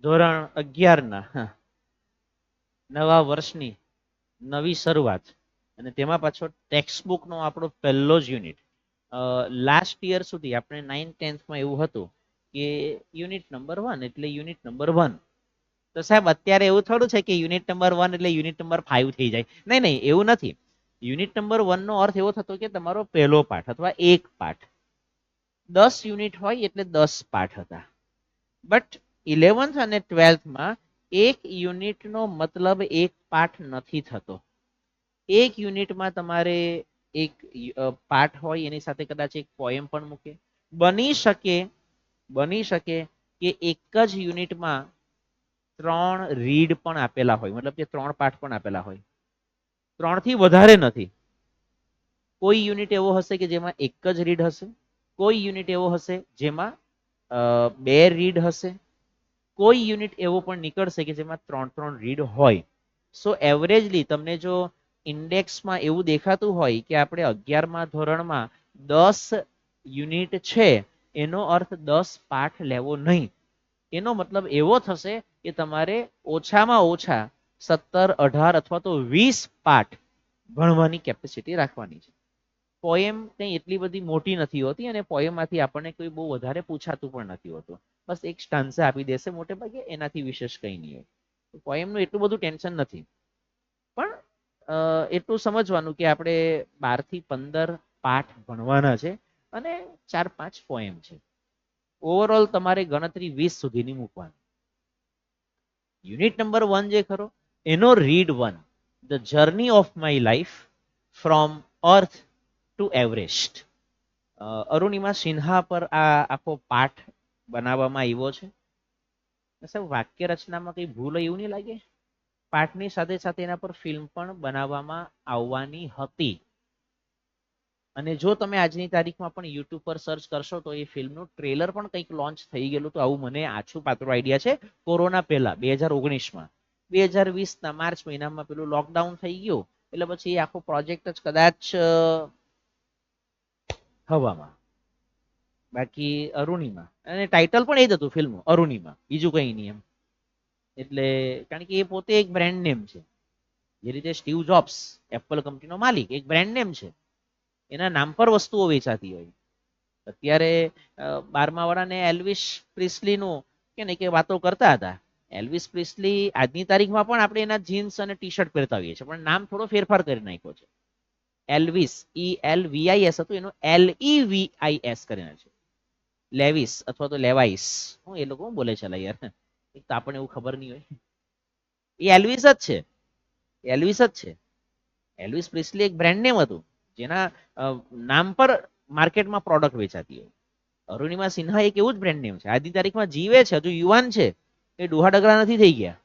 ધોરણ 11 ના નવા વર્ષની નવી શરૂઆત અને તેમાં પાછો ટેક્સ્ટ બુકનો આપણો પહેલો જ યુનિટ. લાસ્ટ યર સુધી આપણે 9th 10th માં એવું હતું કે યુનિટ નંબર 1 એટલે યુનિટ નંબર 1. તો સાહેબ અત્યારે એવું થોડું છે કે યુનિટ નંબર 1 એટલે યુનિટ નંબર 5 થઈ જાય. નહીં નહીં, એવું નથી. યુનિટ નંબર 1 નો અર્થ એવો થતો કે તમારો પહેલો પાઠ અથવા એક પાઠ. 10 યુનિટ હોય એટલે 10 પાઠ હતા. બટ 11th અને 12th માં એક યુનિટનો મતલબ એક પાઠ નથી થતો. એક યુનિટમાં તમારે એક પાઠ હોય એની સાથે કદાચ એક પોએમ પણ મૂકે. બની શકે કે એક જ યુનિટમાં 3 રીડ પણ આપેલા હોય, મતલબ કે 3 પાઠ પણ આપેલા હોય. 3 થી વધારે નથી. કોઈ યુનિટ એવો હશે કે જેમાં એક જ રીડ હશે, કોઈ યુનિટ એવો હશે જેમાં 2 રીડ હશે, કોઈ યુનિટ એવો પણ નીકળશે કે જેમાં 3 રીડ હોય. સો એવરેજલી તમને જો ઇન્ડેક્સમાં એવું દેખાતું હોય કે આપણે 11મા ધોરણમાં 10 યુનિટ છે, એનો અર્થ 10 પાઠ લેવો નહીં. એનો મતલબ એવો થશે કે તમારે ઓછામાં ઓછા 17, 18 અથવા તો 20 પાઠ ભણવાની કેપેસિટી રાખવાની છે. પોએમ કંઈ એટલી બધી મોટી નથી હોતી અને પોએમમાંથી આપણને કોઈ બહુ વધારે પૂછાતું પણ નથી હોતું. બસ એક સ્ટાન્ઝા આપી દેશે મોટે ભાગે, એનાથી વિશેષ કંઈ નહીં હોય. પોએમનું એટલું બધું ટેન્શન નથી. પણ એટલું સમજવાનું કે આપણે 12 થી 15 પાઠ ભણવાના છે અને 4-5 પોએમ છે. ઓવરઓલ તમારે ગણતરી 20 સુધીની મૂકવાની. યુનિટ નંબર 1 જે ખરો એનો read 1, the journey of my life from earth two Everest. Arunima Sinha પર આ આખો પાઠ બનાવવામાં આવ્યો છે. સાહેબ વાક્ય રચનામાં કઈ ભૂલ એવું નહીં લાગે? પાઠની સાથે સાથે એના પર ફિલ્મ પણ બનાવવામાં આવવાની હતી. અને જો તમે આજની તારીખમાં પણ યુટ્યુબ પર સર્ચ કરશો તો એ ફિલ્મનું ટ્રેલર પણ કંઈક લોન્ચ થઈ ગયેલું. તો આવું મને આછું પાતળું આઈડિયા છે. કોરોના પહેલા 2019માં, 2020ના માર્ચ મહિનામાં પેલું લોકડાઉન થઈ ગયું એટલે પછી આખો પ્રોજેક્ટ જ કદાચ હવામાં. બાકી અરુણિમા અને ટાઇટલ પણ એ જ હતું ફિલ્મ, અરુણિમા, બીજું કંઈ નહીં એમ. એટલે કારણ કે એ પોતે એક બ્રાન્ડ નેમ છે. જે રીતે સ્ટીવ જોબ્સ એપલ કંપનીનો માલિક, એક બ્રાન્ડ નેમ છે. એના નામ પર વસ્તુઓ વેચાતી હોય. અત્યારે 12મા વાળાને એલ્વિસ પ્રિસ્લીનું કે વાતો કરતા હતા. એલ્વિસ પ્રિસ્લી આજની તારીખમાં પણ આપણે એના જીન્સ અને ટી શર્ટ પહેરતા હોઈએ છીએ, પણ નામ થોડો ફેરફાર કરી નાખ્યો છે. એલ્વિસ, ELVIS હતું, એનું LEVIS કરીને છે. લેવિસ અથવા તો લેવાઇસ, હું એ લોકો બોલે છે યાર, એક તો આપણને એવું ખબર નહીં હોય. એ એલ્વિસ જ છે, એલ્વિસ જ છે. એલ્વિસ પ્રિસ્લી એક બ્રાન્ડ નેમ હતું જેના નામ પર માર્કેટમાં પ્રોડક્ટ વેચાતી હોય. અરુણિમા સિન્હા એક એવું જ બ્રાન્ડ નેમ છે. આજની તારીખમાં જીવે છે, હજુ યુવાન છે, એ ડોહા ડગરા નથી થઈ ગયા.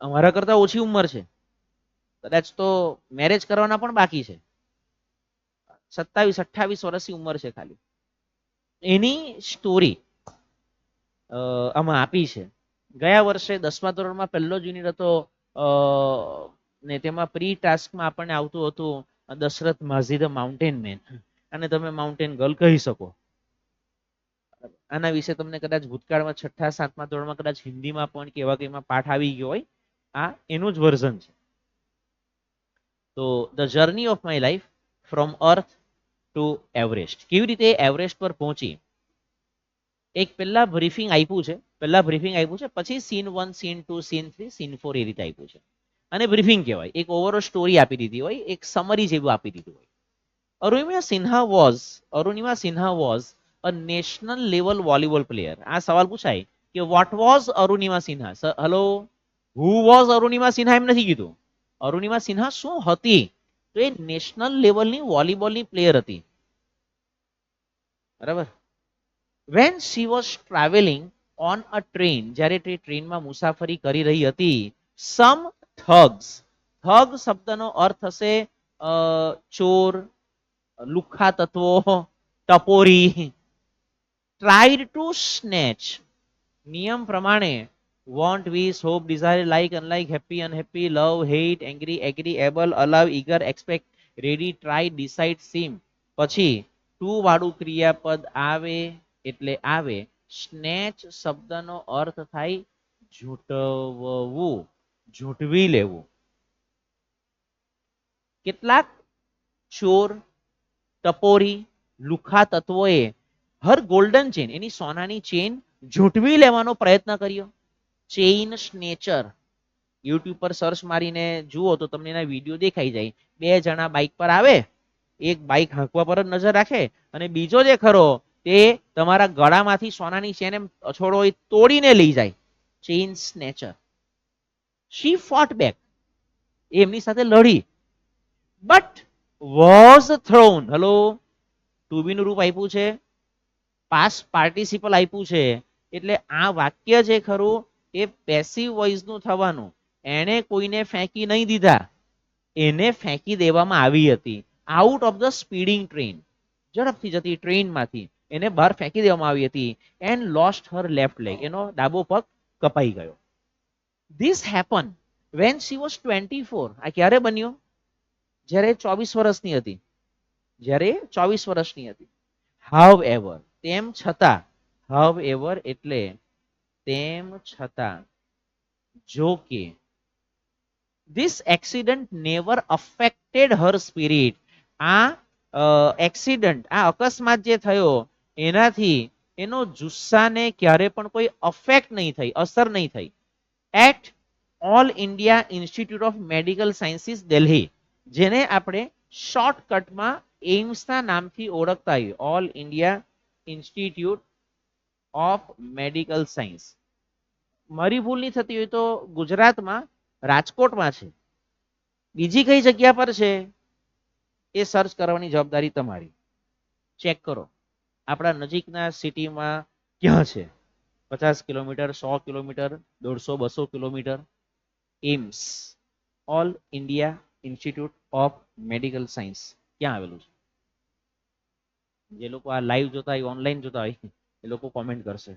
અમારા કરતા ઓછી ઉંમર છે, કદાચ તો મેરેજ કરવાના પણ બાકી છે. 27-28 વર્ષની ઉંમર છે ખાલી. એની સ્ટોરી આમાં આપી છે. ગયા વર્ષે 10મા ધોરણમાં પહેલો જ યુનિટ હતો ને તેમાં પ્રી ટાસ્કમાં આપણને આવતું હતું દશરથ માઝી ધ માઉન્ટેન મેન, અને તમે માઉન્ટેન ગર્લ કહી શકો. આના વિશે તમને કદાચ ભૂતકાળમાં 6ઠા 7મા ધોરણમાં કદાચ હિન્દીમાં પણ કે એવા કંઈમાં પાઠ આવી ગયો હોય. આ એનું જ વર્ઝન છે. તો the journey of my life from earth two Everest. કેવી રીતે એવરેસ્ટ પર પહોંચી, એક પહેલા બ્રીફિંગ આપ્યું છે, પછી સીન 1, સીન 2, સીન 3, સીન 4 એ રીતે આપ્યું છે. અને બ્રીફિંગ કહેવાય. એક ઓવરઓલ સ્ટોરી આપી દીધી હોય, એક સમરી જેવું આપી દીધું હોય. Arunima Sinha was a national level volleyball player. આ સવાલ પૂછાય કે what was Arunima Sinha? Hello, who was Arunima Sinha એમ નથી કીધું. અરુણિમા સિન્હા શું હતી? તો એ નેશનલ લેવલની વોલીબોલની પ્લેયર હતી. બરાબર. When she was travelling on a train, જ્યારે તે ટ્રેનમાં મુસાફરી કરી રહી હતી, સમ થગ્સ, થગ શબ્દનો અર્થ થશે ચોર, લુખ્ખા તત્વો, ટપોરી, ટ્રાઈડ ટુ સ્નેચ, નિયમ પ્રમાણે want, wish, hope, desire, like, unlike, happy, unhappy, love, hate, angry, agree, able, allow, eager, expect, ready, try, decide, seem. પછી ટુ વાળું ક્રિયાપદ આવે એટલે આવે. સ્નેચ શબ્દનો અર્થ થાય ઝૂંટવવું, ઝૂંટવી લેવું. કેટલાક ચોર, ટપોરી, લુખા તત્વોએ હર ગોલ્ડન ચેન, એની સોનાની ચેન ઝૂંટવી લેવાનો પ્રયત્ન કર્યો. ચેઇન સ્નેચર, યુટ્યુબ પર સર્ચ મારીને જુઓ તો તમને એના વિડીયો દેખાઈ જાય. બે જણા બાઇક પર આવે, એક બાઇક હાંકવા પર જ નજર રાખે અને બીજો જે ખરો તે તમારા ગળામાંથી સોનાની ચેન એમ અછોડો તોડીને લઈ જાય. Chain snatcher. She fought back, એમની સાથે લડી, but was thrown. Hello, to be નું રૂપ આપ્યું છે, પાસ્ટ પાર્ટિસિપલ આપ્યું છે, એટલે આ વાક્ય જે ખરું એ પેસિવ વોઇસ નું થવાનું. એણે કોઈને ફેંકી નહીં દીધા, એને ફેંકી દેવામાં આવી હતી out of the speeding train. ઝડપથી જતી ટ્રેનમાંથી એને બહાર ફેંકી દેવામાં આવી હતી. And lost her left leg, એનો ડાબો પગ કપાઈ ગયો. This happen when she was 24. આ ક્યારે બન્યો? જ્યારે 24 વર્ષની હતી. જ્યારે 24 વર્ષની હતી. હાવ એવર, તેમ છતાં. હાવ એવર એટલે તેમ છતાં, જો કે. This accident never affected Har spirit. આ એક્સિડન્ટ, આ અકસ્માત જે થયો એનાથી એનો જુસ્સાને ક્યારે પણ કોઈ અફેક્ટ નહીં થઈ, અસર નહીં થઈ. At all India institute of Medical Sciences Delhi, જેને આપણે શોર્ટકટમાં એમ્સના નામથી ઓળખતા આવ્યું. All India institute of medical Science. મારી ભૂલ નહીં થતી હોય તો ગુજરાતમાં રાજકોટમાં છે. બીજી કઈ જગ્યા પર છે એ સર્ચ કરવાની જવાબદારી તમારી. ચેક કરો આપણા નજીકના સિટીમાં ક્યાં છે. 50 kilometre, 100 kilometre, 150, 200 kilometre. AIIMS, All India institute of medical Science ક્યાં આવેલું છે? જે લોકો આ લાઈવ જોતા હોય, ઓનલાઈન જોતા હોય, એ લોકો કોમેન્ટ કરશે.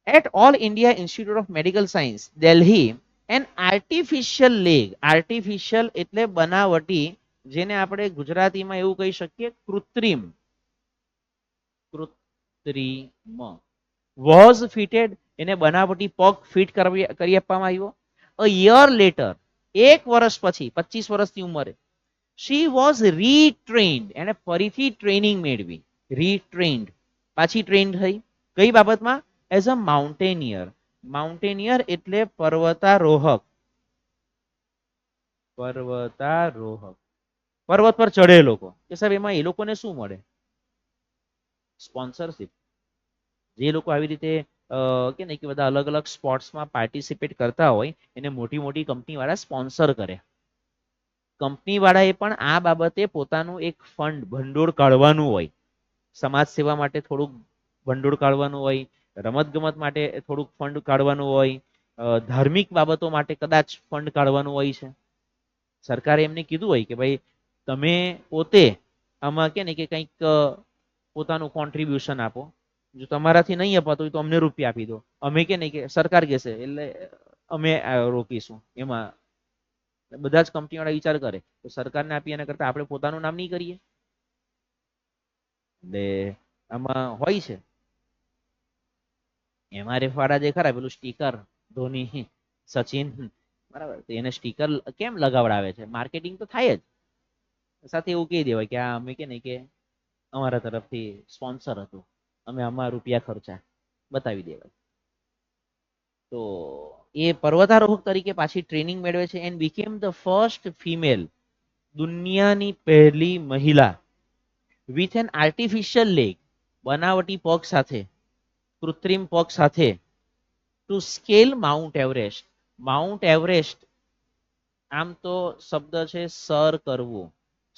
At all India institute of medical science Delhi, an artificial leg. Artificial એટલે બનાવટી, જેને આપણે ગુજરાતીમાં એવું કહી શકીએ કૃત્રિમ. કૃત્રિમ વોઝ ફિટેડ, એને બનાવટી પગ ફિટ કરી આપવામાં આવ્યો. અ યર લેટર, એક વર્ષ પછી, 25 વર્ષની ઉંમરે, શી વોઝ રીટ્રેન્ડ, એને ફરીથી ટ્રેનિંગ મેળવી. રીટ્રેન્ડ, પાછી ટ્રેન થઈ. કઈ બાબતમાં? As a mountaineer. માઉન્ટેનિયર એટલે પર્વતારોહક. પર્વતારોહક, પર્વત પર ચડે લોકો. કે સાહેબ એમાં એ લોકોને શું મળે? સ્પોન્સરશિપ. જે લોકો આવી રીતે કે નહીં કે બધા અલગ અલગ સ્પોર્ટ્સમાં પાર્ટિસિપેટ કરતા હોય એને મોટી મોટી કંપની વાળા સ્પોન્સર કરે. કંપની વાળાએ પણ આ બાબતે પોતાનું એક ફંડ, ભંડોળ કાઢવાનું હોય. સમાજ સેવા માટે થોડુંક ભંડોળ કાઢવાનું હોય, રમત ગમત માટે થોડુંક ફંડ કાઢવાનું હોય, ધાર્મિક બાબતો માટે કદાચ ફંડ કાઢવાનું હોય છે. સરકારે એમને કીધું હોય કે ભાઈ તમે પોતે આમાં કે ને કે કંઈક પોતાનું કોન્ટ્રીબ્યુશન આપો. જો તમારાથી નહીં અપાતું હોય તો અમને રૂપિયા આપી દો. અમે કે નહીં કે સરકાર કહેશે એટલે અમે રોકીશું. એમાં બધા જ કંપની વાળા વિચાર કરે તો સરકારને આપી એના કરતા આપણે પોતાનું નામ નહીં કરીએ. એટલે આમાં હોય છે. એમઆરએફ વાળા જે ખરા પેલું સ્ટીકર ધોની, સચિન, બરાબર, તો એને સ્ટીકર કેમ લગાવડાવે છે? માર્કેટિંગ તો થાય જ. સાથે એવું કહી દેવાય કે આ અમે કે નહીં કે અમારા તરફથી સ્પોન્સર હતું, અમે આમાં રૂપિયા ખર્ચા, બતાવી દેવાય. તો એ પર્વતારોહક તરીકે પાછી ટ્રેનિંગ મેળવે છે and became the first female, દુનિયાની પહેલી મહિલા વિથ એન આર્ટિફિશિયલ લેગ, બનાવટી પગ સાથે, કૃત્રિમ પગ સાથે, to scale Mount Everest. Mount Everest આમ તો શબ્દ છે સર કરવું.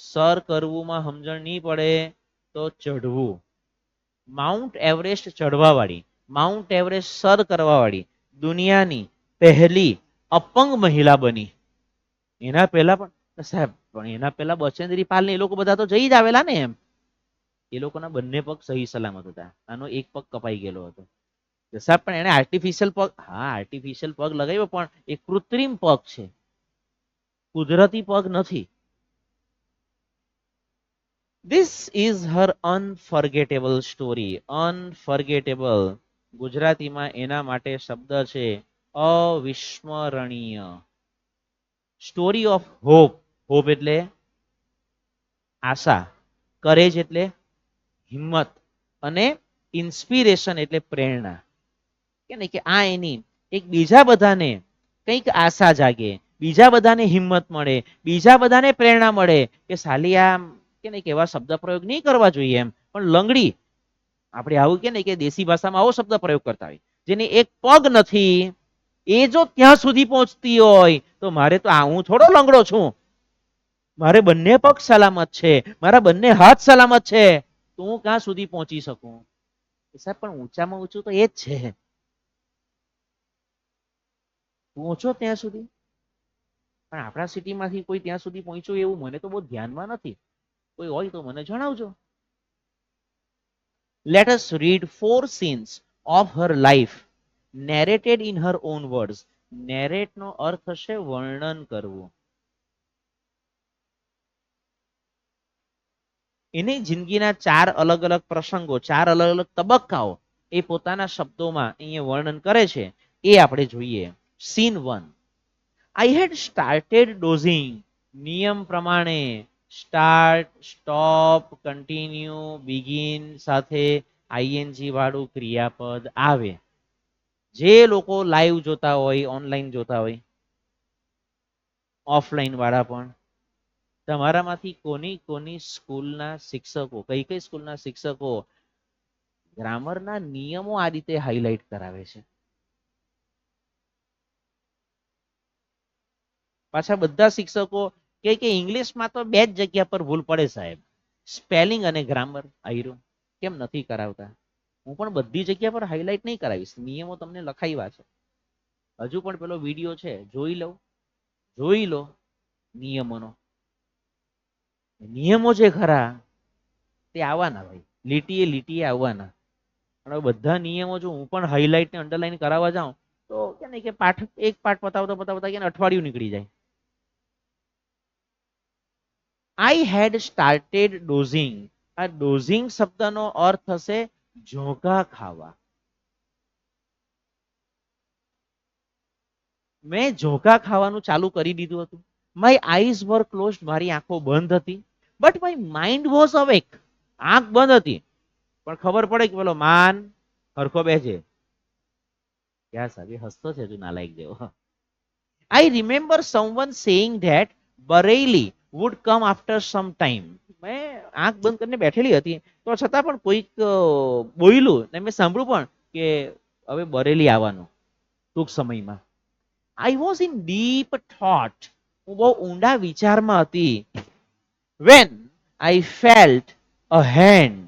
સર કરવુંમાં સમજણ નહીં પડે તો ચઢવું. માઉન્ટ એવરેસ્ટ ચડવા વાળી, માઉન્ટ એવરેસ્ટ સર કરવા વાળી દુનિયાની પહેલી અપંગ મહિલા બની. એના પહેલા પણ સાહેબ, પણ એના પહેલા બચેન્દ્રી પાલ ને એ લોકો બધા તો જઈ જ આવેલા ને. એમ એ લોકોના બંને પગ સહી સલામત હતા, આનો એક પગ કપાઈ ગયેલો હતો. સાહેબ પણ એને આર્ટિફિશિયલ પગ, હા આર્ટિફિશિયલ પગ લગાવ્યો પણ એ કૃત્રિમ પગ છે, કુદરતી પગ નથી. This is her unforgettable story. Unforgettable. ગુજરાતીમાં એના માટે શબ્દ છે અવિસ્મરણીય. Story of hope. હોપ એટલે આશા, કરેજ એટલે હિંમત, અને ઇન્સ્પિરેશન એટલે પ્રેરણા. કે ને કે આ એની એક બીજા બધાને કંઈક આશા જાગે, બીજા બધાને હિંમત મળે, બીજા બધાને પ્રેરણા મળે કે સાલી આ કે ને કેવા શબ્દ પ્રયોગ નહીં કરવા જોઈએ એમ, પણ લંગડી આપણે આવું કે ને કે દેશી ભાષામાં આવો શબ્દ પ્રયોગ કરતા હોય, જેને એક પગ નથી એ જો ત્યાં સુધી પહોંચતી હોય તો મારે તો હું થોડો લંગડો છું, મારે બંને પગ સલામત છે, મારા બંને હાથ સલામત છે, તો હું ક્યાં સુધી પહોંચી શકું? સાહેબ પણ ઊંચામાં ઊંચું તો એ જ છે, પહોંચો ત્યાં સુધી. પણ આપણા સિટીમાંથી કોઈ ત્યાં સુધી પહોંચ્યું એવું મને તો બહુ ધ્યાનમાં નથી. કોઈ હોય તો મને જણાવજો. Let us read 4 scenes of her life narrated in her own words. Narrate નો અર્થ હશે વર્ણન કરવું. એની જિંદગીના 4 અલગ અલગ પ્રસંગો, 4 અલગ અલગ તબક્કાઓ એ પોતાના શબ્દોમાં અહીંયા વર્ણન કરે છે, એ આપણે જોઈએ. Scene 1. I had started dozing. નિયમ પ્રમાણે સ્ટાર્ટ, સ્ટોપ, કન્ટિન્યુ, બિગિન સાથે આઈએનજી વાળું ક્રિયાપદ આવે. જે લોકો લાઈવ જોતા હોય, ઓનલાઈન જોતા હોય, ઓફલાઈન વાળા પણ, તમારામાંથી કોની કોની સ્કૂલના શિક્ષકો, કઈ કઈ સ્કૂલના શિક્ષકો ગ્રામરના નિયમો આ રીતે હાઇલાઇટ કરાવે છે? પાછા બધા શિક્ષકો કે ઇંગ્લિશમાં તો બે જ જગ્યા પર ભૂલ પડે સાહેબ, સ્પેલિંગ અને ગ્રામર. આયરું કેમ નથી કરાવતા? હું પણ બધી જગ્યા પર હાઇલાઇટ નહીં કરાવીશ, નિયમો તમને લખાવ્યા છે. હજુ પણ પેલો વિડીયો છે, જોઈ લો નિયમોનો. નિયમો જે ખરા તે આવવાના ભાઈ, લીટીએ આવવાના. પણ બધા નિયમો જો હું પણ હાઇલાઇટ ને અંડરલાઈન કરાવવા જાઉં તો કે નહીં કે પાઠ એક પાઠ પતાવતા કે અઠવાડિયું નીકળી જાય. I had started dozing. આ ડોઝિંગ શબ્દનો અર્થ થશે ઝોંકા ખાવા. મેં ઝોંકા ખાવાનું ચાલુ કરી દીધું હતું. My eyes were closed. મારી આંખો બંધ હતી. But my mind was awake. આંખ બંધ હતી પણ ખબર પડે કે પેલો માન હરખો બેસે. ક્યાં સાહેબ હસતો છે તું નાલાયક જેવો. I remember someone saying that Bareilly would come after some time. મેં આંખ બંધ કરીને બેઠેલી હતી તો છતાં પણ કોઈક બોલ્યું ને મેં સાંભળ્યું પણ કે હવે બરેલી આવવાનું ટૂંક સમયમાં. I was in deep thought. હું બહુ ઊંડા વિચારમાં હતી. When I felt a hand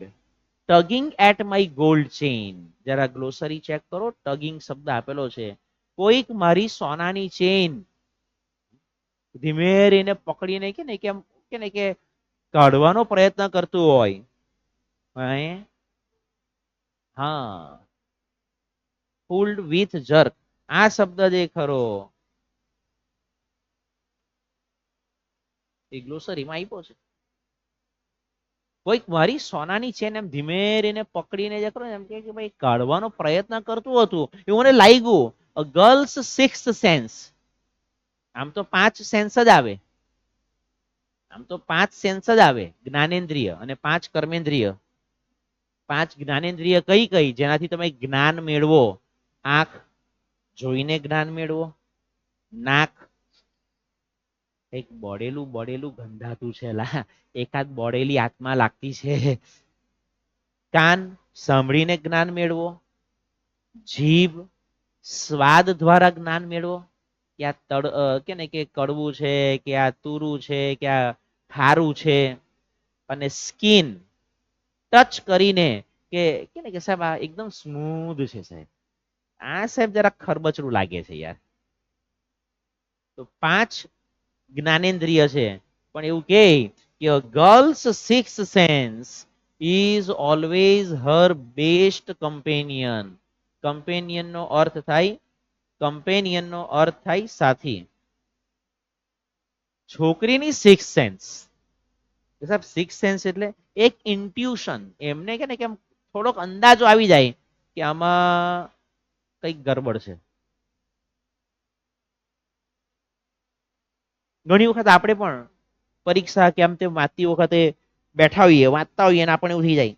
tugging at my gold chain. જરા ગ્લોસરી ચેક કરો, ટગિંગ શબ્દ આપેલો છે. કોઈક મારી સોનાની ચેન ધીમે રહીને પકડીને કે ને કે કાઢવાનો પ્રયત્ન કરતું હોય. હા, પુલ્ડ વિથ જર્ક. આ શબ્દ જે ખરો એ ગ્લોસરીમાં આપ્યો છે. કોઈક મારી સોનાની ચેન એમ ધીમે રહીને પકડીને જે ખરો એમ કે ભાઈ કાઢવાનો પ્રયત્ન કરતું હતું એવું મને લાગ્યું. અ ગર્લ્સ સિક્સ્થ સેન્સ. આમ તો 5 સેન્સ જ આવે, આમ તો 5 સેન્સ જ આવે, જ્ઞાનેન્દ્રિય અને 5 કર્મેન્દ્રિય. 5 જ્ઞાનેન્દ્રિય કઈ કઈ જેનાથી તમે જ્ઞાન મેળવો? આંખ જોઈને જ્ઞાન મેળવો, નાક એક બળેલું ગંધાતું છે, એકાદ બળેલી આત્મા લાગતી છે. કાન સાંભળીને જ્ઞાન મેળવો, જીભ સ્વાદ દ્વારા જ્ઞાન મેળવો કે આ કે ને કે કડવું છે કે આ તુરું છે કે આ ખારું છે, અને સ્કિન ટચ કરીને કે ને કે સાહેબ આ એકદમ સ્મૂધ છે સાહેબ, આ સાહેબ જરા ખરબચડું લાગે છે યાર. તો 5 જ્ઞાનેન્દ્રિય છે પણ એવું કે girls six sense is always her best companion. Companion નો અર્થ થાય સાથી. છોકરીની સિક્સ સેન્સ, સાહેબ સિક્સ સેન્સ એટલે એક ઇન્ટ્યુશન, એમને કે ને કે થોડોક અંદાજો આવી જાય કે આમાં કઈક ગરબડ છે. ઘણી વખત આપણે પણ પરીક્ષા કે આમ તેમ વાંચતી વખતે બેઠા હોઈએ, વાંચતા હોઈએ અને આપણે એવું થઈ જાય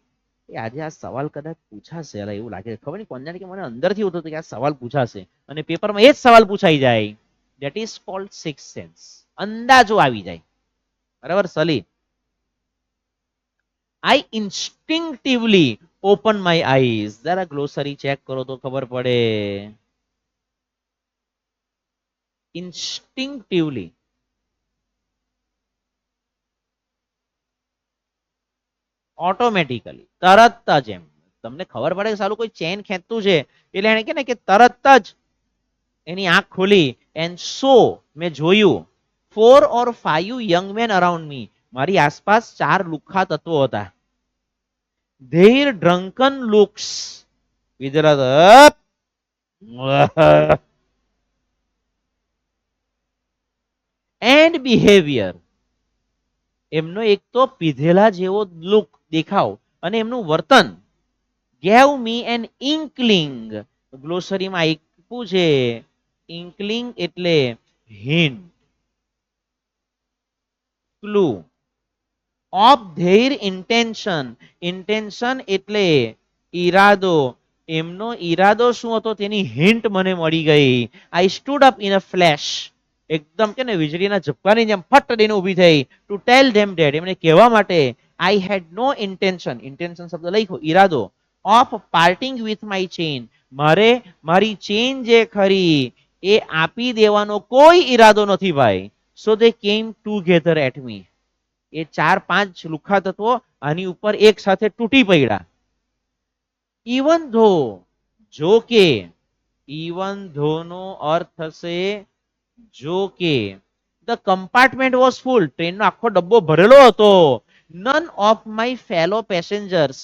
કે આજે આ સવાલ કદાચ પૂછાશે, એવું લાગે, ખબર નહીં કોણ જાણે કે મને અંદરથી હોતું કે આ સવાલ પૂછાશે અને પેપરમાં એ જ સવાલ પૂછાઈ જાય. That is called six sense. અંદાજો આવી જાય. બરાબર સલી? આઈ ઇન્સ્ટિંક્ટિવલી ઓપન માય આઈઝ. જરા ગ્લોસરી ચેક કરો તો ખબર પડે. ઇન્સ્ટિંક્ટિવલી, ઓટોમેટિકલી, તરત જ. એમ તમને ખબર પડે કે સાલું કોઈ ચેન ખેંચતું છે એટલે એને કે ને કે તરત જ એની આંખ ખોલી એન્ડ સો મેં જોયું 4 or 5 young men around me. મારી આસપાસ 4 લુખ્ખા તત્વો હતા. Their drunken looks wither and behaviour. એમનો એક તો પીધેલા જેવો લુક, દેખાવ અને એમનું વર્તન ગેવ મી એન ઇન્કલિંગ. ગ્લોસરીમાં આપ્યું છે ઇન્કલિંગ એટલે hint, clue of their intention. Intention એટલે ઈરાદો. એમનો ઈરાદો શું હતો તેની હિન્ટ મને મળી ગઈ. I stood up in a flash. એકદમ કે ને વીજળીના ઝબકાની જેમ ફટ દઈને ઊભી થઈ. ટુ ટેલ ધેમ ધેટ, એમને કહેવા માટે આઈ હેડ નો ઇન્ટેન્શન. ઇન્ટેન્શન શબ્દ લખ્યો ઈરાદો. Of parting with my chain. મારે મારી ચેન જે ખરી એ આપી દેવાનો કોઈ ઈરાદો નથી ભાઈ. સો દે કેમ ટુગેધર એટ મી. એ 4-5 લુખ્ખા તત્વો આની ઉપર એક સાથે તૂટી પડ્યા. ઇવન ધો, જો કે. ઇવન ધો નો અર્થ થશે જો કે. The compartment was full. ટ્રેનનો આખો ડબ્બો ભરેલો હતો. None of my fellow passengers.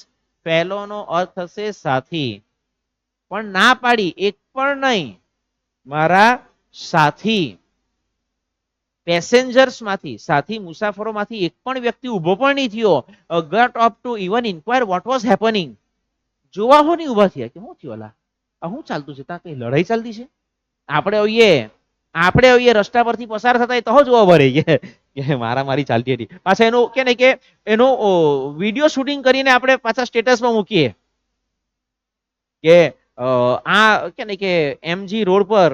Fellow નો અર્થ થશે સાથી. પણ ના પાડી, એક પણ નહીં. મારા સાથી પેસેન્જર્સ માંથી, સાથી મુસાફરોમાંથી એક પણ વ્યક્તિ ઉભો પણ નહીં થયો. Got up to even inquire what was happening. જોવા હો નહીં ઉભા થયા કે શું થયું અલા, આ શું ચાલતું છે, ત્યાં કઈ લડાઈ ચાલતી છે. આપણે રસ્તા પરથી પસાર થતા તો જોવા ભરે કે મારા મારી ચાલતી હતી. પાછા એનું કે ને કે એનું વિડીયો શૂટિંગ કરીને આપણે પાછા સ્ટેટસમાં મૂકીએ કે આ કે ને કે એમજી રોડ પર,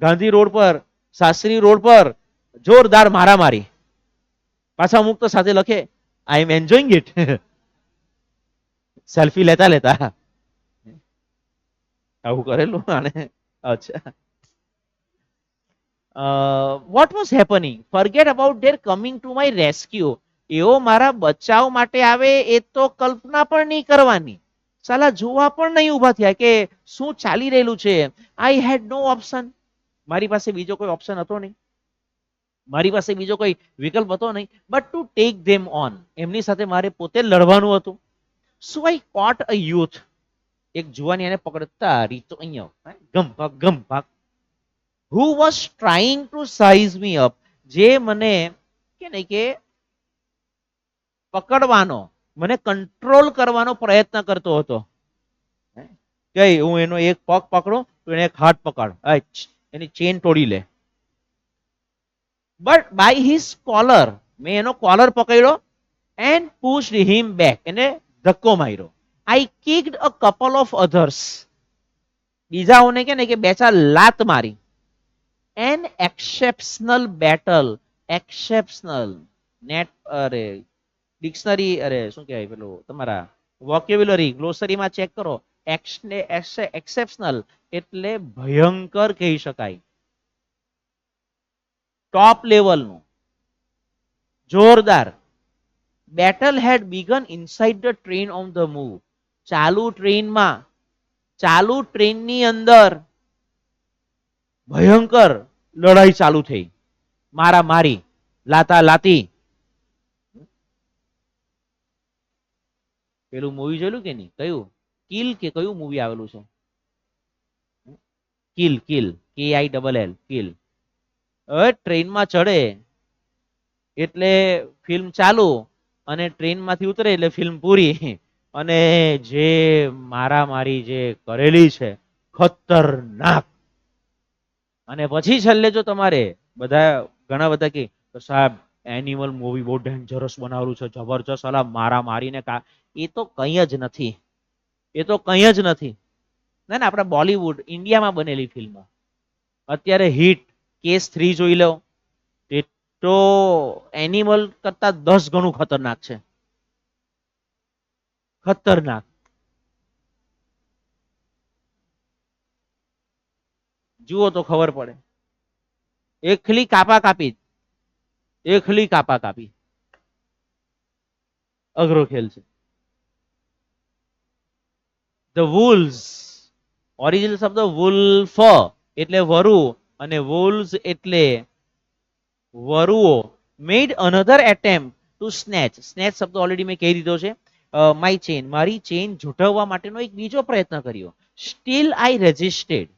ગાંધી રોડ પર, શાસ્ત્રી રોડ પર જોરદાર મારામારી. પાછા અમુક તો સાથે લખે આઈ એમ એન્જોઈંગ ઇટ. સેલ્ફી લેતા લેતા આવું કરેલું આને. અચ્છા. Vote was happening? Forget about their coming to my rescue. એઓ મારા બચાવ માટે આવે એ તો કલ્પના પણ નહીં કરવાની. સાલા જોવા પણ નહીં ઉભા થયા કે શું ચાલી રહેલું છે. આઈ હેડ નો ઓપ્શન. મારી પાસે બીજો કોઈ ઓપ્શન હતો નહીં. મારી પાસે બીજો કોઈ વિકલ્પ હતો નહીં but to take them on. એમની સાથે મારે પોતે લડવાનું હતું. સો આઈ કોટ અ યુથ. એક જુવાની એને પકડતા રીતો અહીંયા ગમ ભાગ ગમ ભાગ. who was trying to size me up. જે મને કે ને કે પકડવાનો, મને કંટ્રોલ કરવાનો પ્રયત્ન કરતો હતો. કે હું એનો એક પગ પકડું તો એને એક હાથ પકડ, એની ચેન તોડી લે. બટ બાય હિઝ કોલર, મેં એનો કોલર પકડ્યો એન્ડ પુશ્ડ હિમ બેક, એને ધક્કો માર્યો. I kicked a couple of others. બીજાઓને કે ને કે 2-4 લાત મારી. An exceptional battle. Exceptional net અરે ડિક્શનરી અરે શું કહેવાય પેલું તમારા વોકેબ્યુલરી ગ્લોસરીમાં ચેક કરો. એક્સેપ્શનલ એટલે ભયંકર કહી શકાય, ટોપ લેવલનું, જોરદાર. Battle had begun inside the train on the move. ચાલુ ટ્રેનમાં, ચાલુ ટ્રેનની અંદર ભયંકર લડાઈ ચાલુ થઈ. મારા મારી, લાતા લાતી. પેલું મૂવી જોયેલું કે નહીં? કયું કિલ કે કયું મૂવી આવેલું છે? Kill, kill, KILL, kill. હવે ટ્રેનમાં ચડે એટલે ફિલ્મ ચાલુ અને ટ્રેનમાંથી ઉતરે એટલે ફિલ્મ પૂરી. અને જે મારામારી જે કરેલી છે ખતરનાક. અને પછી છેલ્લે જો તમારે બધા ઘણા બધા કે સાહેબ એનિમલ મૂવી બહુ ડેન્જરસ બનાવેલું છે, જબરજસ્ત, અલા મારા મારીને એ તો કઈ જ નથી. એ તો કઈ જ નથી. ના ના, આપણા બોલિવૂડ ઇન્ડિયામાં બનેલી ફિલ્મ. અત્યારે હિટ કેસ 3 જોઈ લો, એ તો એનિમલ કરતા 10 ગણું ખતરનાક છે. ખતરનાક. જુઓ તો ખબર પડે. એકલી કાપા કાપી, એકલી કાપા કાપી. અઘરો ખેલ છે. ધ વુલ્સ, ઓરિજિનલ શબ્દ વુલ્ફ એટલે વરુ, અને વુલ્સ એટલે વરુઓ. Made another attempt to snatch, snatch શબ્દ ઓલરેડી મેં કહી દીધો છે. માય ચેન, મારી ચેન ઝૂંટવવા માટેનો એક બીજો પ્રયત્ન કર્યો. Still I resisted,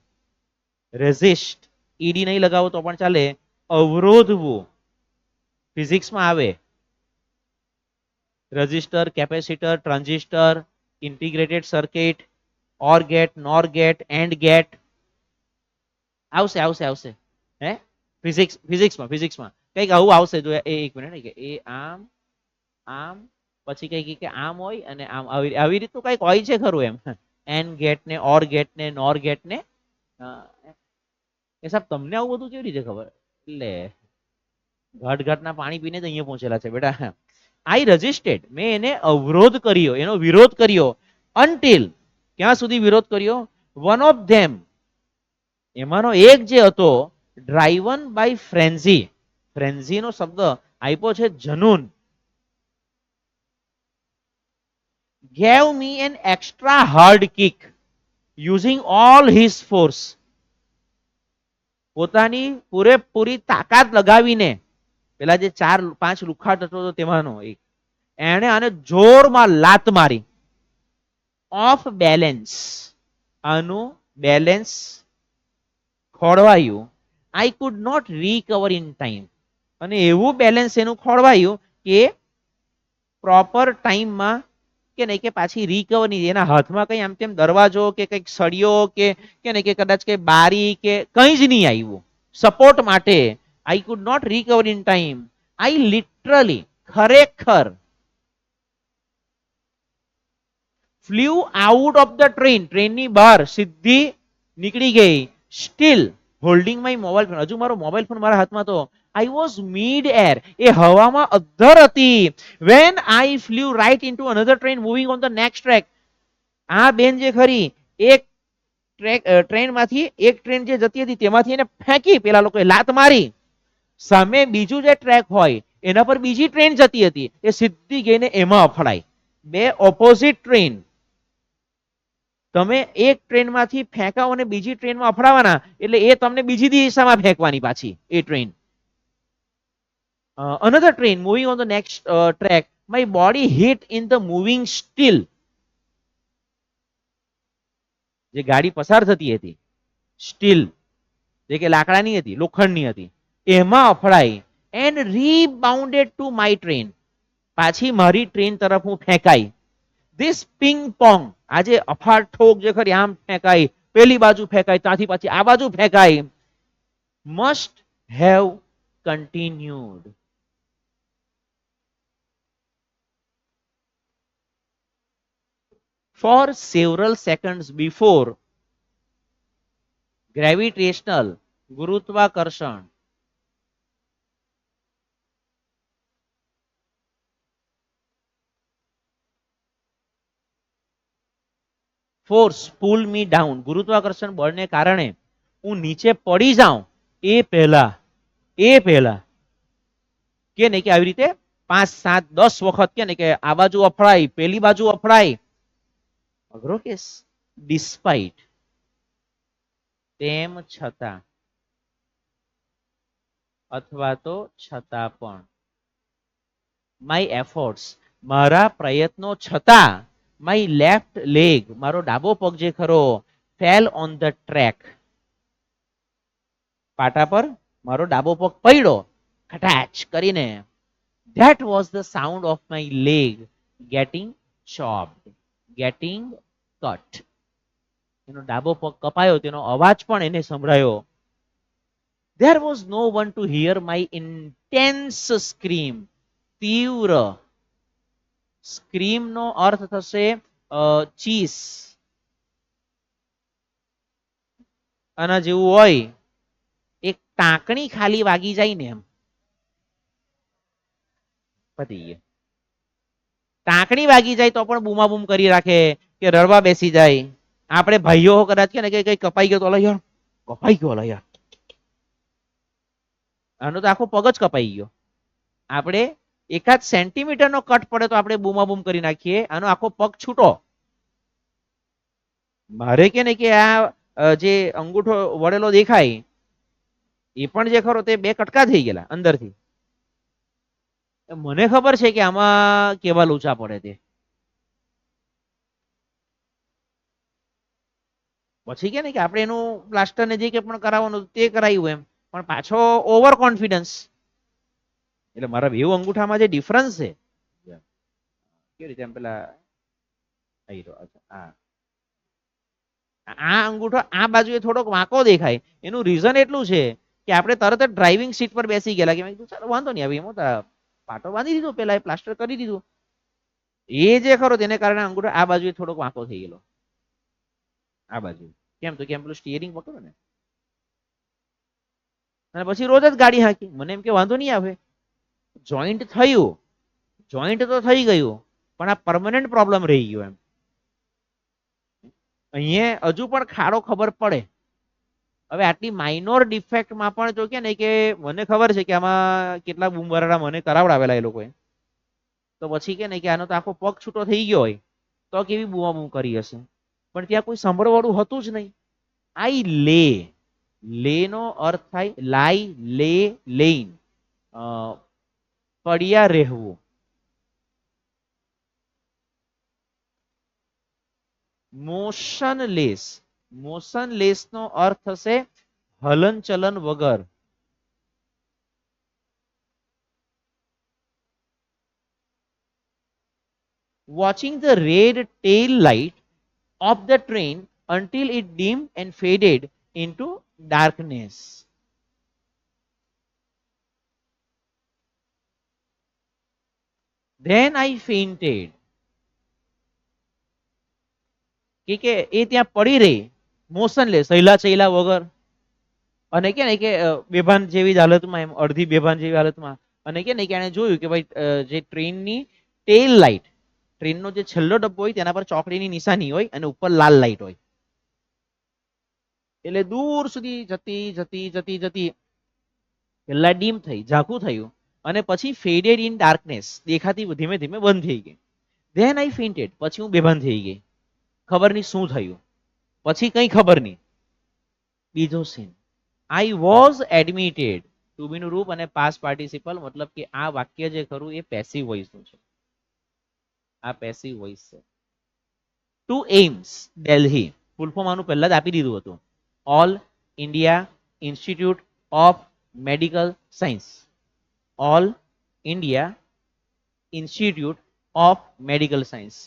resist ED નહીં લગાવો તો પણ ચાલે, અવરોધવું ફિઝિક્સમાં આવે. Register, capacitor, transistor, integrated circuit, or gate, nor gate, and gate. આવશે આવશે આવશે. હે ફિઝિક્સમાં કઈક આવું આવશે. જો એક મિનિટ, કે એ આમ આમ પછી કઈ કે આમ હોય અને આમ, આવી આવી રીતનું કઈક હોય છે ખરું એમ. એન ગેટ ને, ઓર ગેટ ને, નોર ગેટ ને. એ સાહેબ તમને આવું બધું કેવી રીતે ખબર? એટલે ઘાટ ઘાટના પાણી પીને જ અહીંયા પહોંચેલા છે બેટા. આઈ રજિસ્ટેડ, મેં એને અવરોધ કર્યો, એનો વિરોધ કર્યો. અનટિલ, ક્યાં સુધી વિરોધ કર્યો? વન ઓફ ધેમ, એમાંનો એક જે હતો, ડ્રાઈવન બાય ફ્રેન્ઝી. ફ્રેન્ઝી નો શબ્દ આપ્યો છે જનૂન. gave me an extra hard kick using all his force. પોતાની પૂરેપૂરી તાકાત લગાવીને, પેલા જે 4-5 લુખ્ખા તત્વો હતો તેમાંનો એક, એણે આને જોરમાં લાત મારી. ઓફ બેલેન્સ, આનું બેલેન્સ ખોળવાયું. I could not recover in time, અને એવું બેલેન્સ એનું ખોળવાયું કે પ્રોપર ટાઈમમાં કે નહીં, કે પાછી રિકવર નહીં. એના હાથમાં કઈ આમ તેમ દરવાજો કે કઈક સળિયો કે નહીં, કે કદાચ કે બારી કે કઈ જ નહીં આવ્યું સપોર્ટ માટે. I could not recover in time. I literally, ખરેખર, flew out of the train, ટ્રેનની બહાર સીધી નીકળી ગઈ. Still holding my mobile phone, હજુ મારો મોબાઈલ ફોન મારા હાથમાં તો. આઈ વોઝ મિડ એર, એ હવામાં અદ્ધર હતી. When I flew right into another train moving on the next track. આ બેન જે ખરી, એક ટ્રેનમાંથી, એક ટ્રેન જે જતી હતી તેમાંથી એને ફેંકી, પેલા લોકોએ લાત મારી. સામે બીજું જે ટ્રેક હોય એના પર બીજી ટ્રેન જતી હતી, એ સીધી ગઈને એમાં અફડાઈ. બે ઓપોઝિટ ટ્રેન. તમે એક ટ્રેનમાંથી ફેંકાઓ અને બીજી ટ્રેનમાં અફડાવાના, એટલે એ તમને બીજી દિશામાં ફેંકવાની પાછી એ train. another train moving on the next track, my body hit in the moving steel. જે ગાડી પસાર થતી હતી, સ્ટીલ જે કે લાકડાની હતી, લોખંડની હતી, એમાં અફડાઈ. And rebounded to my train, પાછી મારી ટ્રેન તરફ હું ફેંકાઈ. ધીસ પિંગ પોંગ, આજે અફાઠોક જે ખરી આમ ફેંકાઈ, પેલી બાજુ ફેંકાઈ, ત્યાંથી પાછી આ બાજુ ફેંકાઈ. Must have continued. For several seconds before gravitational, ગુરુત્વાકર્ષણ, ફોર્સ પુલ મી ડાઉન, ગુરુત્વાકર્ષણ બળને કારણે હું નીચે પડી જાઉં એ પહેલા, કે નહીં, કે આવી રીતે 5-7-10 વખત કે નહીં, કે આ બાજુ અફડાય, પેલી બાજુ અફડાય. અઘરો કેસ. ડિસ્પાઇટ, તેમ છતાં, અથવા તો છતાં પણ. માય એફર્ટ્સ, મારા પ્રયત્નો છતાં. માય લેફ્ટ લેગ, મારો ડાબો પગ જે ખરો, ફેલ ઓન ધ ટ્રેક, પાટા પર મારો ડાબો પગ પડ્યો ખટાચ કરીને. That was the sound of my leg getting chopped. Getting cut. એનો ડાબો પગ કપાયો, તેનો અવાજ પણ એને સંભળાયો. There was no one to hear my intense scream. તીવ્ર. સ્ક્રીમ નો અર્થ થશે ચીસ. આના જેવું હોય, એક ટાંકણી ખાલી વાગી જાય ને એમ. પતી ગયું. ટાંકણી વાગી જાય તો પણ બૂમાબૂમ કરી રાખે કે રડવા બેસી જાય. આપણે ભાઈઓ કદાચ કે ને કે કઈ કપાઈ ગયો તો યાર, કપાઈ ગયો યાર, આનો તો આખો પગ જ કપાઈ ગયો. આપણે એકાદ સેન્ટીમીટર નો કટ પડે તો આપણે બૂમાબૂમ કરી નાખીએ, આનો આખો પગ છૂટો. મારે કે ને કે આ જે અંગૂઠો વળેલો દેખાય એ પણ જે ખરો તે બે કટકા થઈ ગયેલા અંદરથી. મને ખબર છે કે આમાં કેવા લોચા પડે તે. પછી કે ને કે આપણે એનું પ્લાસ્ટર ને જે કે પણ કરાવવાનું તે કરાવ્યું એમ, પણ પાછો ઓવર કોન્ફિડન્સ. એટલે મારા બેવ અંગૂઠામાં જે ડિફરન્સ છે, કેવી રીતે એમ પેલા આ અંગૂઠો આ બાજુએ થોડોક વાંકો દેખાય. એનું રીઝન એટલું છે કે આપણે તરત જ ડ્રાઇવિંગ સીટ પર બેસી ગયેલા કે મેં કીધું ચાલો વાંધો નહીં, હવે એમાં પાટો બાંધી દીધો, પેલા એ પ્લાસ્ટર કરી દીધું. એ જે ખરો તેને કારણે અંગૂઠો આ બાજુએ થોડોક વાંકો થઈ ગયેલો. આ બાજુ કેમ તો કેમ પેલું સ્ટીયરિંગ પકડો ને. અને પછી રોજ જ ગાડી હાંકી. મને એમ કે વાંધો નહીં આવે, જોઈન્ટ થયું, જોઈન્ટ તો થઈ ગયું, પણ આ પરમનન્ટ પ્રોબ્લેમ રહી ગયો એમ. અહીંયા હજુ પણ ખાડો ખબર પડે. હવે આટલી માઇનોર ડિફેક્ટમાં પણ જો કે ને કે મને ખબર છે કે આમાં કેટલા બૂમબરાડા મને કરાવડાવેલા એ લોકોએ. તો પછી કે ને કે આનો તો આખો પગ છૂટો થઈ ગયો હોય તો કેવી બૂમાબૂમ કરી હશે. પણ ત્યાં કોઈ સાંભળવાળું હતું જ નહીં. આઈ લે. લે નો અર્થ થાય લાઈ, લે, લેઇન, પડ્યા રહેવું. મોશનલેસ. મોશનલેસ નો અર્થ થશે હલન ચલન વગર. Watching the red tail light of the train until it dimmed and faded into darkness. Then I fainted. કે એ ત્યાં પડી રહી મોશનલેસ, હૈલા ચૈલા વગર. અને કે ને કે બેભાન જેવી જ હાલતમાં, એમ અડધી બેભાન જેવી હાલતમાં. અને કે ને કે એને જોયું કે ભાઈ જે ટ્રેનની ટેલ લાઇટ, ટ્રેનનો જે છેલ્લો ડબ્બો હોય તેના પર ચોકડીની નિશાની હોય અને ઉપર લાલ લાઇટ હોય. એટલે દૂર સુધી જતી જતી જતી જતી પેલા ડીમ થઈ, ઝાંખું થયું, અને પછી ફેડેડ ઇન ડાર્કનેસ, દેખાતી ધીમે ધીમે બંધ થઈ ગઈ. ધેન આઈ ફેઇન્ટેડ, પછી હું બેભાન થઈ ગઈ. ખબર નહીં શું થયું. પછી કઈ ખબર નહીં. બીજો scene, I was admitted. To be નું રૂપ અને પાસ્ટ પાર્ટિસિપલ, મતલબ કે આ વાક્ય જે ખરું એ પેસિવ વોઇસ નું છે. આ પેસિવ વોઇસ છે. To AIIMS Delhi, full form આનું પહેલા જ આપી દીધું હતું. All India institute of medical science. All India institute of medical science.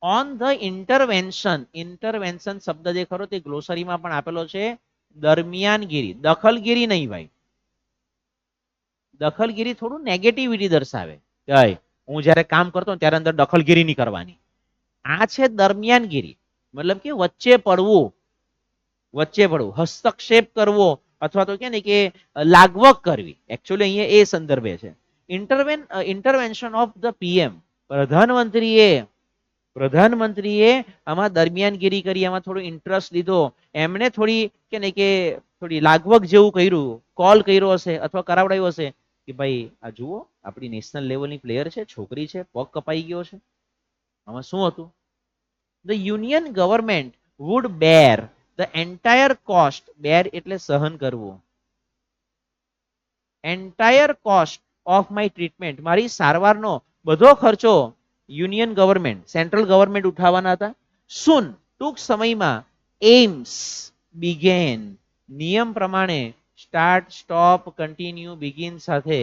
On the intervention. Intervention શબ્દ જે ખરો તે ગ્લોસરીમાં પણ આપેલો છે. દરમિયાનગીરી, દખલગીરી નહીં ભાઈ. દખલગીરી થોડું નેગેટિવિટી દર્શાવે. હું જ્યારે કામ કરતો ત્યારે અંદર દખલગીરી નહીં કરવાની. આ છે દરમિયાનગીરી, મતલબ કે વચ્ચે પડવું. વચ્ચે પડવું, હસ્તક્ષેપ કરવો, અથવા તો કે ને કે લાગવક કરવી. એકચ્યુઅલી અહીંયા એ સંદર્ભે છે. Intervention of the PM. પ્રધાનમંત્રીએ આમાં દરમિયાનગીરી કરી, આમાં થોડો ઇન્ટરેસ્ટ લીધો. એમણે થોડી કે ને કે થોડી લાગવક જેવું કર્યું, કોલ કર્યો હશે અથવા કરાવડાયું હશે કે ભાઈ આ જુઓ આપણી નેશનલ લેવલની પ્લેયર છે, છોકરી છે, પગ કપાઈ ગયો છે. આમાં શું હતું? The union government would bear the entire cost. Bear એટલે સહન કરવું. Entire cost of my treatment, મારી સારવારનો બધો ખર્ચો યુનિયન ગવર્મેન્ટ, સેન્ટ્રલ ગવર્મેન્ટ ઉઠાવવાના હતા. સુન, ટૂંક સમયમાં. એમ્સ બિગેન, નિયમ પ્રમાણે. સ્ટાર્ટ, સ્ટોપ, કન્ટિન્યુ, બિગિન સાથે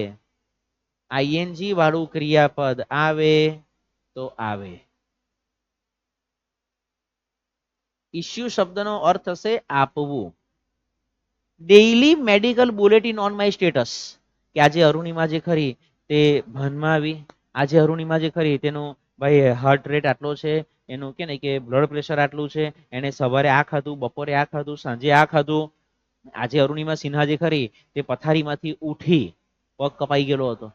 આઈએનજી વાળું ક્રિયાપદ આવે તો આવે. ઇસ્યુ શબ્દનો અર્થ થશે આપવું. Daily medical bulletin on my status, કે આજે અરુણિમા જે ખરી તે ભાનમાં આવી, આજે અરુણિમા જે ખરી તેનું ભાઈ હાર્ટ રેટ આટલો છે, એનું કે ને કે બ્લડ પ્રેશર આટલું છે, એને સવારે આ ખાધું, બપોરે આ ખાધું, સાંજે આ ખાધું. આજે અરુણિમા સિન્હા જે ખરી તે પથારીમાંથી ઉઠી, પગ કપાઈ ગયેલો હતો.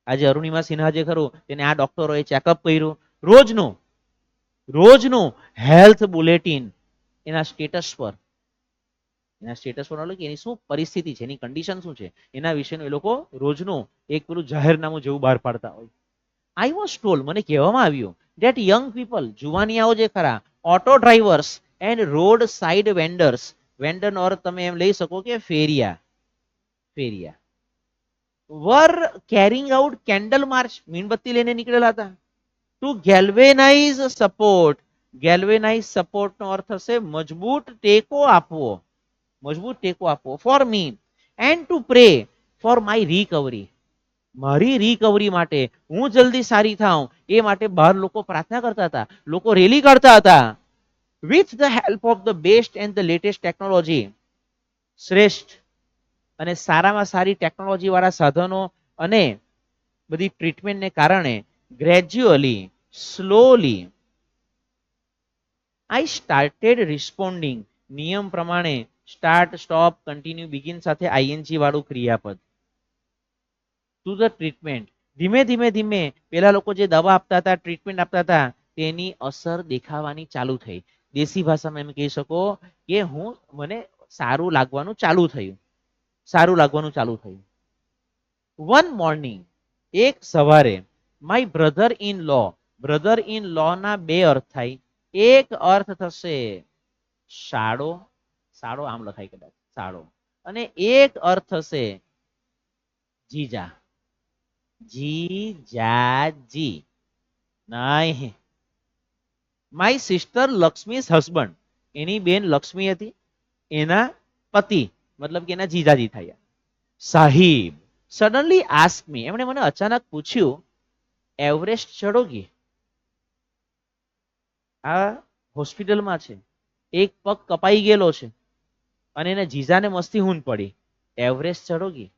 આજે અરુણિમા સિન્હા જે ખરું તેને આ ડોક્ટરોએ ચેકઅપ કર્યું. રોજનું રોજનું હેલ્થ બુલેટિન એના સ્ટેટસ પર, એના સ્ટેટસ પર એટલે કે એની શું પરિસ્થિતિ છે, એની કન્ડિશન શું છે, એના વિશેનું એ લોકો રોજનું એક પેલું જાહેરનામું જેવું બહાર પાડતા હોય. આઈ વોઝ ટોલ્ડ, મને કહેવામાં આવ્યું that young people, જુવાનિયાઓ જે ખરા, auto drivers and road side vendors, vendor નો અર્થ તમે એમ લઈ શકો કે ફેરિયા, ફેરિયા, were carrying out candle march, મીણબત્તી લઈને નીકળેલા હતા. To galvanise support, galvanise support નો અર્થ થશે મજબૂત ટેકો આપવો, મજબૂત ટેકો આપવો. For me and to pray for my recovery, મારી રિકવરી માટે, હું જલ્દી સારી થાઉં એ માટે બહાર લોકો પ્રાર્થના કરતા હતા, લોકો રેલી કાઢતા હતા. With the help of the best and the latest technology, શ્રેષ્ઠ અને સારામાં સારી ટેકનોલોજી વાળા સાધનો અને બધી ટ્રીટમેન્ટને કારણે gradually, slowly, I started responding, નિયમ પ્રમાણે સ્ટાર્ટ, સ્ટોપ, કન્ટિન્યુ, બિગિન સાથે આઈએનજી વાળું ક્રિયાપદ, ટુ ધ ટ્રીટમેન્ટ, ધીમે ધીમે ધીમે પેલા લોકો જે દવા આપતા હતા, ટ્રીટમેન્ટ આપતા હતા, તેની અસર દેખાવાની ચાલુ થઈ. દેશી ભાષામાં એમ કહી શકો કે હું, મને સારું લાગવાનું ચાલુ થયું, સારું લાગવાનું ચાલુ થયું. વન મોર્નિંગ, એક સવારે, my brother in law, brother in law ના બે અર્થ થાય. એક અર્થ થશે શાળો, શાળો આમ લખાય કદાચ, શાળો, અને એક અર્થ થશે જીજા, જીજાજી, નહીં. માય સિસ્ટર લક્ષ્મીઝ હસબન્ડ, એની બેન લક્ષ્મી હતી, એના પતિ, મતલબ કે એના જીજાજી થયા. સાહિબ સડનલી આસ્ક મી, એમણે મને અચાનક પૂછ્યું, એવરેસ્ટ ચડોગી? આ હોસ્પિટલમાં છે, એક પગ કપાઈ ગયેલો છે અને એને જીજાને મસ્તી હૂન પડી, Everest ચડોગી?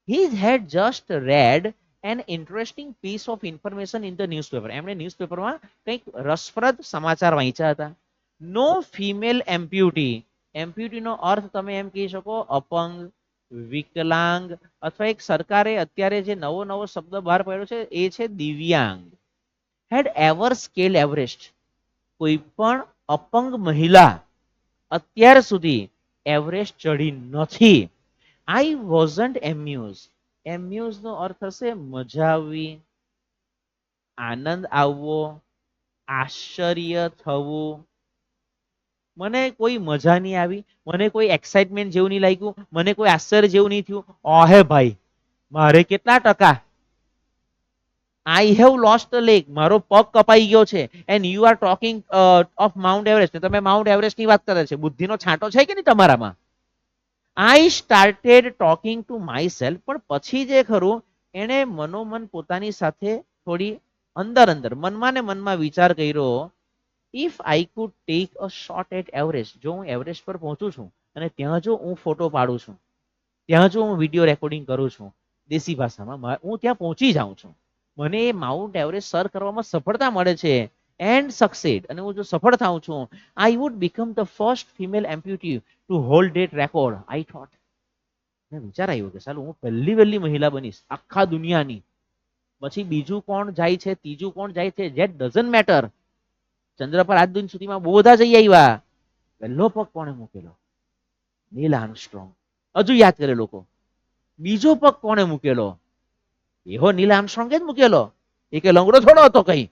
He had just read an interesting piece of information in the newspaper, એમણે ન્યૂઝપેપરમાં કંઈક રસપ્રદ સમાચાર વાંચ્યા હતા. નો ફિમેલ એમ્પ્યુટી, એમ્પ્યુટીનો અર્થ તમે એમ કહી શકો અપંગ, વિકલાંગ, અથવા એક સરકારે અત્યારે જે નવો નવો શબ્દ બહાર પાડ્યો છે એ છે દિવ્યાંગ. હેડ એવર સ્કેલ એવરેસ્ટ, કોઈ પણ અપંગ મહિલા અત્યાર સુધી એવરેસ્ટ ચડી નથી. આઈ વોઝન્ટ એમ્યુઝ, એમ્યુઝ નો અર્થ થશે મજા આવવી, આનંદ આવવો, આશ્ચર્ય થવું. મને કોઈ મજા નહીં આવી, મને કોઈ એક્સાઇટમેન્ટ જેવું નહીં લાગ્યું, મને કોઈ આશ્ચર્ય જેવું નહીં થયું. ઓહે ભાઈ, મારે કેટલા ટકા, I have lost a leg, મારો પગ કપાઈ ગયો છે, and you are talking of Mount Everest, તમે માઉન્ટ એવરેસ્ટ ની વાત કરે છે. બુદ્ધિનો છાંટો છે કે નહીં તમારામાં? I started talking to my self, પણ પછી જે ખરું એને મનોમન પોતાની સાથે થોડી અંદર અંદર, મનમાં ને મનમાં વિચાર કર્યો, if I could take a shot at Everest, જો હું એવરેસ્ટ પર પહોંચું છું અને ત્યાં જો હું ફોટો પાડું છું, ત્યાં જો હું વિડીયો રેકોર્ડિંગ કરું છું, દેશી ભાષામાં હું ત્યાં પહોંચી જાઉં છું, મને એ માઉન્ટ એવરેસ્ટ સર કરવામાં સફળતા મળે છે, એન્ડ સક્સેડ, અને હું જો સફળ થાઉં છું, I would become the first female amputee to hold that record. I thought, વિચાર આવ્યો કે સાલું હું પહેલી વહેલી મહિલા બનીશ આખા દુનિયાની, પછી બીજું કોણ જાય છે, ત્રીજું કોણ જાય છે, ધેટ ડઝન્ટ મેટર. ચંદ્ર પર આજ દિન સુધીમાં બહુ બધા જઈ આવ્યા, પહેલો પગ કોણે મૂકેલો? Neil Armstrong. હજુ યાદ કરે લોકો, બીજો પગ કોણે મૂકેલો? એવો નીલ આર્મસ્ટ્રોંગે જ મૂકેલો, એ કે લંગડો થોડો હતો કઈ,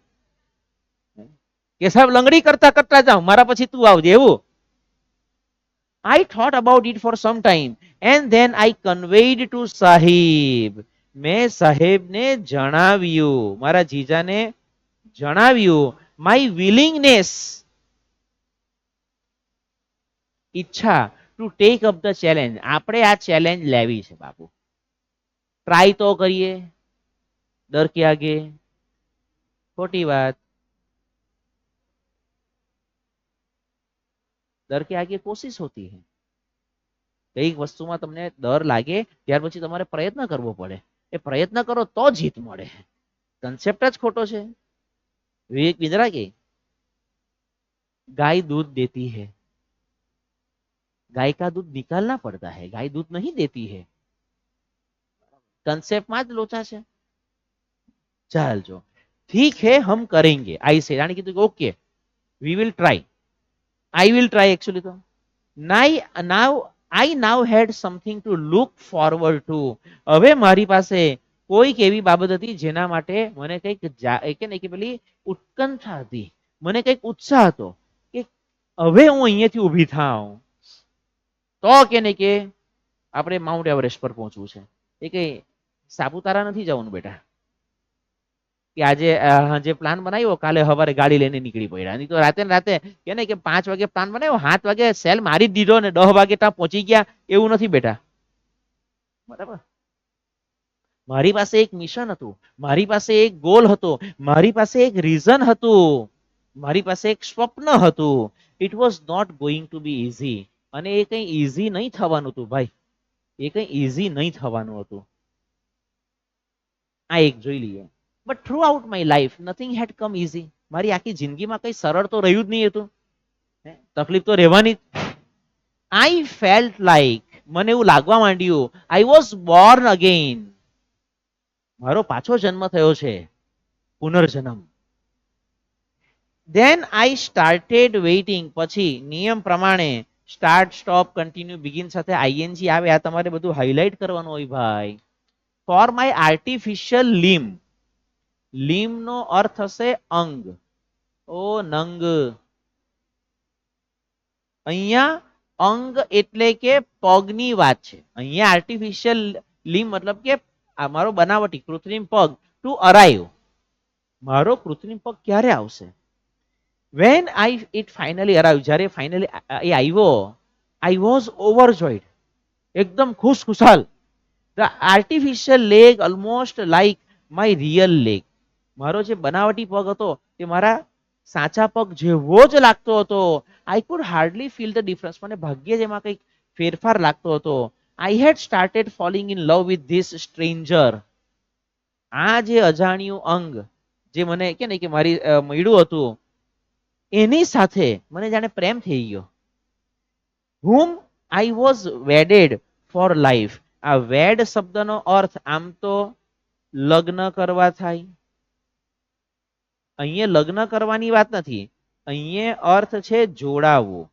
કે સાહેબ લંગડી કરતા કરતા જાઉં, મારા પછી તું આવજે એવું. I thought about it for some time and then I conveyed to Sahib, મેં સાહેબને જણાવ્યું, મારા જીજાને જણાવ્યું, માય વિલિંગનેસ, ઈચ્છા, to take up the challenge, આપણે આ ચેલેન્જ લેવી છે બાપુ, ટ્રાય તો કરીએ, ડર કે આગે, ખોટી વાત. डर के आगे कोशिश होती है। કઈક વસ્તુમાં તમને ડર લાગે ત્યાર પછી તમારે પ્રયત્ન કરવો પડે, એ પ્રયત્ન કરો તો જીત મળે। કન્સેપ્ટ જ ખોટો છે। વિવેક बिंद्रा के गाय दूध देती है, गाय का दूध निकालना पड़ता है, गाय दूध नहीं देती है। कंसेप्ट में लोचा है। चल जो ठीक है हम करेंगे, आई से यानी कि okay we will try, I will try actually. तो now I now had something to look forward to. હવે મારી પાસે કોઈક એવી બાબત હતી જેના માટે મને કંઈક કે ને કે પેલી ઉત્કંઠા હતી, મને કંઈક ઉત્સાહ હતો કે હવે હું અહીંયાથી ઊભી થાઉં તો કે ને કે આપણે માઉન્ટ એવરેસ્ટ પર પહોંચવું છે। એ કઈ સાપુતારા નથી જવાનું બેટા કે આજે જે પ્લાન બનાવ્યો કાલે સવારે ગાડી લઈને નીકળી પડ્યા, નહીં તો રાતે ને રાતે કે ને કે 5 વાગે પ્લાન બનાવ્યો 7 વાગે સેલ મારી દીધો ને 10 વાગે ત્યાં પહોંચી ગયા, એવું નથી બેટા। બરાબર, મારી પાસે એક મિશન હતું, મારી પાસે એક ગોલ હતો, મારી પાસે એક રીઝન હતું, મારી પાસે એક સ્વપ્ન હતું। It was not going to be easy, અને એ કઈ ઇઝી નહીં થવાનું હતું ભાઈ, એ કઈ ઇઝી નહીં થવાનું હતું। આ એક જોઈ લઈએ। But throughout my life nothing had come easy. મારી આખી જિંદગીમાં કઈ સરળ તો રહ્યું જ નહીં હતું, તકલીફ તો રહેવાની। આઈ ફેલ્ટ લાઈક, મને એવું લાગવા માંડ્યું આઈ વોઝ બોર્ન અગેન, મારો પાછો જન્મ થયો છે, પુનર્જન્મ। then I started waiting, પછી નિયમ પ્રમાણે સ્ટાર્ટ સ્ટોપ કન્ટિન્યુ બિગિન સાથે આઈએનજી આવે, આ તમારે બધું હાઇલાઇટ કરવાનું હોય ભાઈ। ફોર માય આર્ટિફિશિયલ લિમ, લિમ નો અર્થ હશે અંગ, ઓ નંગ, અહીંયા અંગ એટલે કે પગની વાત છે। અહીંયા આર્ટિફિશિયલ લિમ मतलब કે મારો બનાવટી કૃત્રિમ પગ, ટુ અરાઈવ, મારો કૃત્રિમ પગ ક્યારે આવશે। when it finally arrived, જ્યારે ફાઇનલી એ આવ્યો, I was overjoyed, એકદમ ખુશખુશાલ। the artificial leg almost like my real leg, મારો જે બનાવટી પગ હતો તે મારા સાચા પગ જેવો જ લાગતો હતો। I could hardly feel the difference, મને ભાગ્યે જ એમાં કંઈક ફેરફાર લાગતો હતો। I had started falling in love with this stranger, આ જે અજાણ્યું અંગ જે મને કે ને કે મારી મળ્યું હતું એની સાથે મને જાણે પ્રેમ થઈ ગયો। whom I was wedded for life, આ વેડ શબ્દનો અર્થ આમ તો લગ્ન કરવા થાય, અહીંયા લગ્ન કરવાની વાત નથી, અહીંયા અર્થ છે જોડાવું।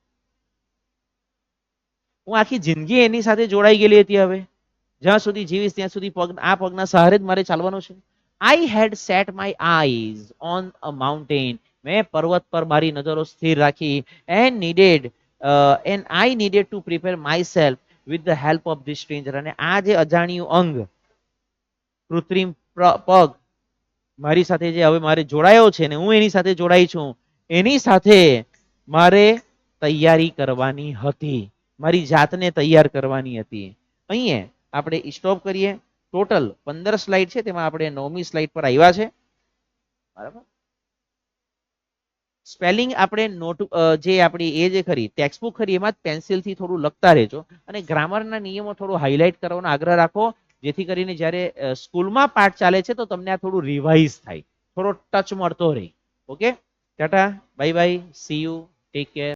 હું આખી જિંદગી એની સાથે જોડાઈ ગયેલી હતી, હવે જ્યાં સુધી જીવીશ ત્યાં સુધી આ પગના સહારે જ મારે ચાલવાનું છે। I had set my eyes on a mountain, मैं पर्वत पर मारी नजरों स्थिर राखी, and I needed to prepare myself with the help of this stranger, અને આ જે અજાણ્યું અંગ કૃત્રિમ પગ મારી સાથે જે હવે મારે જોડાયો છે ને હું એની સાથે જોડાઈ છું, એની સાથે મારે તૈયારી કરવાની હતી, મારી જાતને તૈયાર કરવાની હતી। અહીંયા આપણે સ્ટોપ કરીએ। ટોટલ 15 સ્લાઇડ છે, તેમાં આપણે 9મી સ્લાઇડ પર આવ્યા છે। બરાબર, સ્પેલિંગ આપણે નોટ જે આપણી એ જે ખરી ટેક્સ્ટબુક ખરી એમાં જ પેન્સિલથી થોડું લખતા રહેજો, અને ગ્રામરના નિયમો થોડું હાઇલાઇટ કરવાનો આગ્રહ રાખો, જેથી કરીને જ્યારે સ્કૂલમાં પાઠ ચાલે છે તો તમને આ થોડું રિવાઇઝ થાય, થોડો ટચ મળતો રહે। Okay, Tata, bye bye, C you, take care.